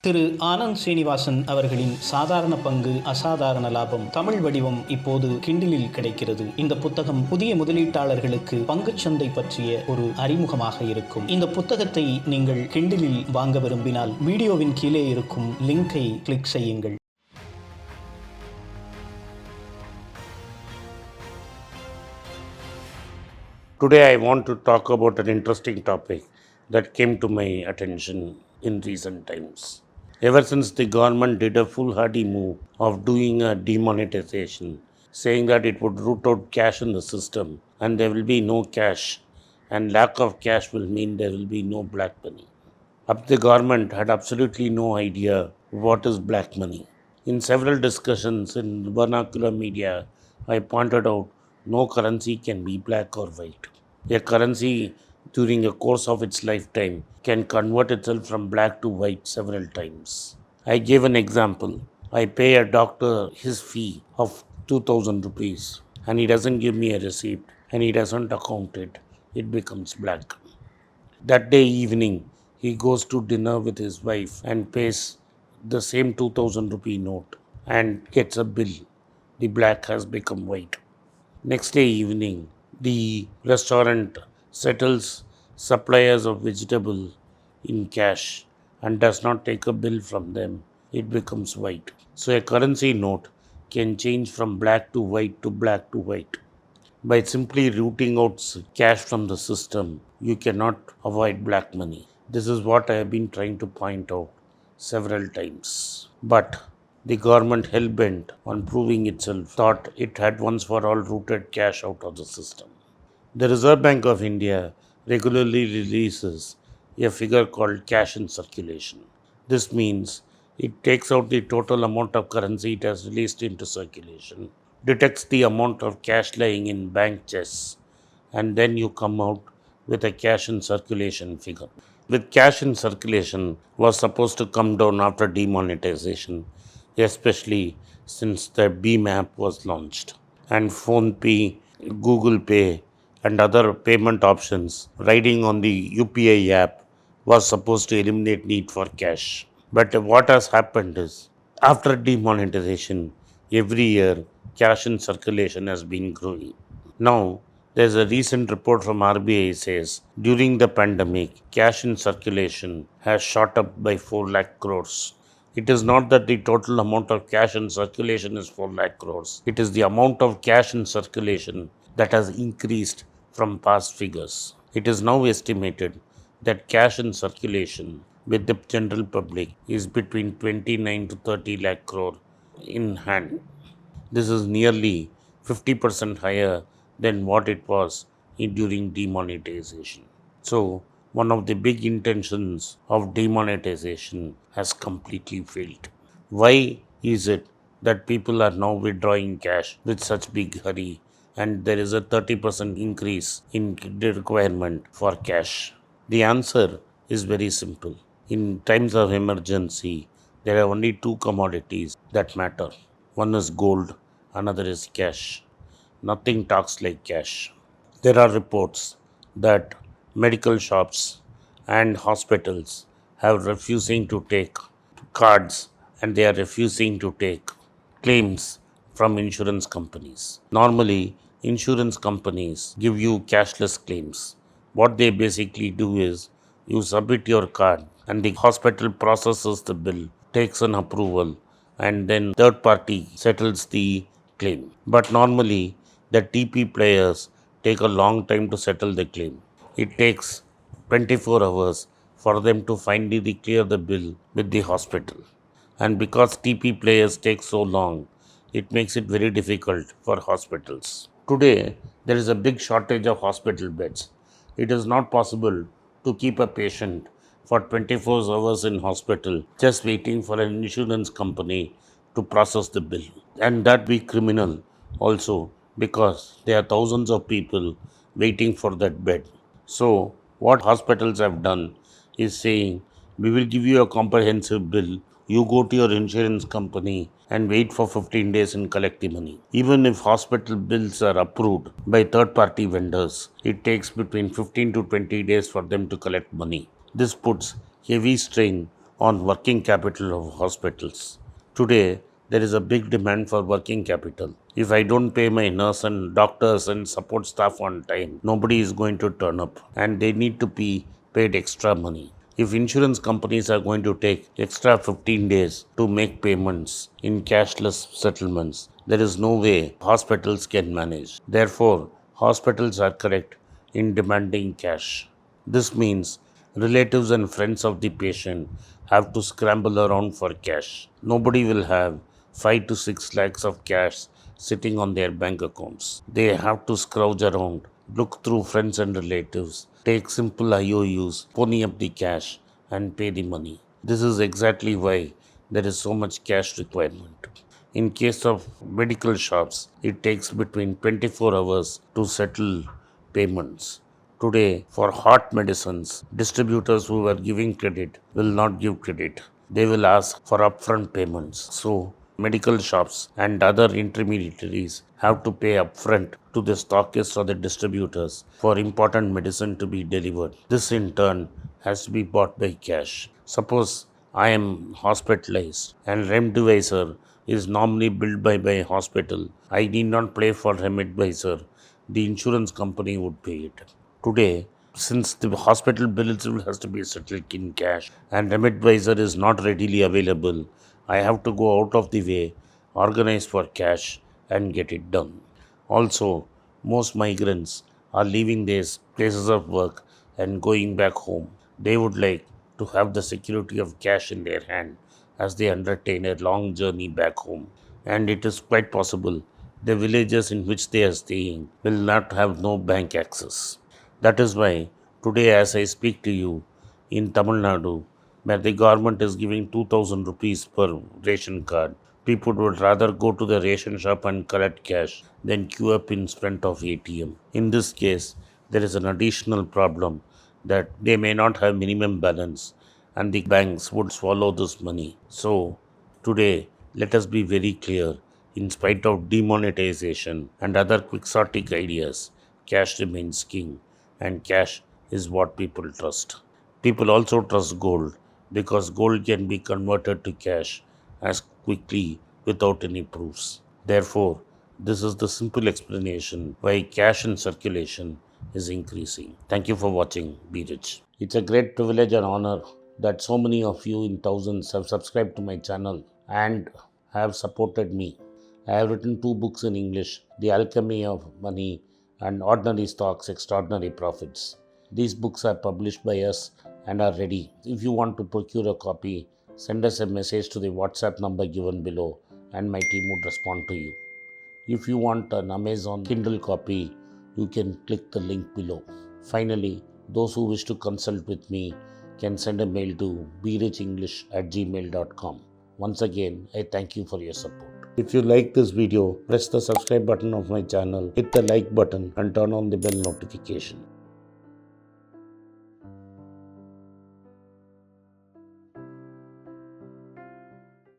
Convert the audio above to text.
திரு ஆனந்த் ஸ்ரீனிவாசன் அவர்களின் சாதாரண பங்கு அசாதாரண லாபம் தமிழ் வடிவம் இப்போது கிண்டிலில் கிடைக்கிறது. இந்த புத்தகம் புதிய முதலீட்டாளர்களுக்கு பங்குச்சந்தை பற்றிய ஒரு அறிமுகமாக இருக்கும். இந்த புத்தகத்தை நீங்கள் கிண்டிலில் வாங்க விரும்பினால் வீடியோவின் கீழே இருக்கும் லிங்கை கிளிக் செய்யுங்கள். Today I want to talk about an interesting topic that came to my attention in recent times. Ever since the government did a foolhardy move of doing a demonetization, saying that it would root out cash in the system and there will be no cash, and lack of cash will mean there will be no black money. The government had absolutely no idea what is black money. In several discussions in vernacular media, I pointed out no currency can be black or white. A currency during the course of its lifetime can convert itself from black to white several times. I gave an example. I pay a doctor his fee of 2000 rupees and he doesn't give me a receipt and he doesn't account it. It becomes black. That day evening, he goes to dinner with his wife and pays the same 2000 rupee note and gets a bill. The black has become white. Next day evening, the restaurant settles suppliers of vegetable in cash and does not take a bill from them. It becomes white. So a currency note can change from black to white to black to white. By simply rooting out cash from the system, you cannot avoid black money. This is what I have been trying to point out several times. But the government, hell-bent on proving itself, thought it had once for all rooted cash out of the system. The Reserve Bank of India regularly releases a figure called cash in circulation. This means it takes out the total amount of currency it has released into circulation, detects the amount of cash lying in bank chests, and then you come out with a cash in circulation figure. With cash in circulation was supposed to come down after demonetization, especially since the BHIM app was launched and PhonePe, Google Pay and other payment options riding on the UPI app was supposed to eliminate need for cash. But what has happened is, after demonetization, every year cash in circulation has been growing. Now, there's a recent report from RBI says during the pandemic, cash in circulation has shot up by 4 lakh crores. It is not that the total amount of cash in circulation is 4 lakh crores. It is the amount of cash in circulation that has increased from past figures. It is now estimated that cash in circulation with the general public is between 29 to 30 lakh crore in hand. This is nearly 50% higher than what it was during demonetization. So, one of the big intentions of demonetization has completely failed. Why is it that people are now withdrawing cash with such big hurry and there is a 30% increase in the requirement for cash? The answer is very simple. In times of emergency, there are only two commodities that matter. One is gold, another is cash. Nothing talks like cash. There are reports that medical shops and hospitals have refusing to take cards and they are refusing to take claims from insurance companies. Normally, insurance companies give you cashless claims. What they basically do is you submit your card and the hospital processes the bill, takes an approval, and then third party settles the claim. But normally, the TP players take a long time to settle the claim. It takes 24 hours for them to finally clear the bill with the hospital. And because TP players take so long, it makes it very difficult for hospitals. Today, there is a big shortage of hospital beds. It is not possible to keep a patient for 24 hours in hospital just waiting for an insurance company to process the bill. And that be criminal also because there are thousands of people waiting for that bed. So, what hospitals have done is saying, we will give you a comprehensive bill. You go to your insurance company and wait for 15 days and collect the money. Even if hospital bills are approved by third party vendors, it takes between 15 to 20 days for them to collect money. This puts heavy strain on working capital of hospitals. Today, there is a big demand for working capital. If I don't pay my nurse and doctors and support staff on time, nobody is going to turn up and they need to be paid extra money. If insurance companies are going to take extra 15 days to make payments in cashless settlements, there is no way hospitals can manage. Therefore, hospitals are correct in demanding cash. This means relatives and friends of the patient have to scramble around for cash. Nobody will have 5 to 6 lakhs of cash sitting on their bank accounts. They have to scrounge around, look through friends and relatives, take simple IOUs, pony up the cash, and pay the money. This is exactly why there is so much cash requirement. In case of medical shops, it takes between 24 hours to settle payments. Today, for hot medicines, distributors who are giving credit will not give credit. They will ask for upfront payments. So, medical shops and other intermediaries have to pay upfront to the stockists or the distributors for important medicine to be delivered. This in turn has to be bought by cash. Suppose I am hospitalized and Remdesivir is normally billed by my hospital. I need not pay for Remdesivir. The insurance company would pay it. Today, since the hospital bills has to be settled in cash and Remdesivir is not readily available, I have to go out of the way, organize for cash, and get it done. Also, most migrants are leaving their places of work and going back home. They would like to have the security of cash in their hand as they undertake a long journey back home. And it is quite possible the villages in which they are staying will not have no bank access. That is why today, as I speak to you, in Tamil Nadu, where the government is giving 2000 rupees per ration card, people would rather go to the ration shop and collect cash than queue up in front of ATM. In this case, there is an additional problem that they may not have minimum balance and the banks would swallow this money. So, today, let us be very clear. In spite of demonetization and other quixotic ideas, cash remains king, and cash is what people trust. People also trust gold because gold can be converted to cash as quickly without any proofs. Therefore, this is the simple explanation why cash in circulation is increasing. Thank you for watching. Be rich. It's a great privilege and honor that so many of you in thousands have subscribed to my channel and have supported me. I have written 2 books in English, The Alchemy of Money and Ordinary Stocks, Extraordinary Profits. These books are published by us and are ready. If you want to procure a copy, send us a message to the WhatsApp number given below and my team would respond to you. If you want an Amazon Kindle copy, you can click the link below. Finally, those who wish to consult with me can send a mail to berichenglish@gmail.com. Once again, I thank you for your support. If you like this video, press the subscribe button of my channel, hit the like button and turn on the bell notification.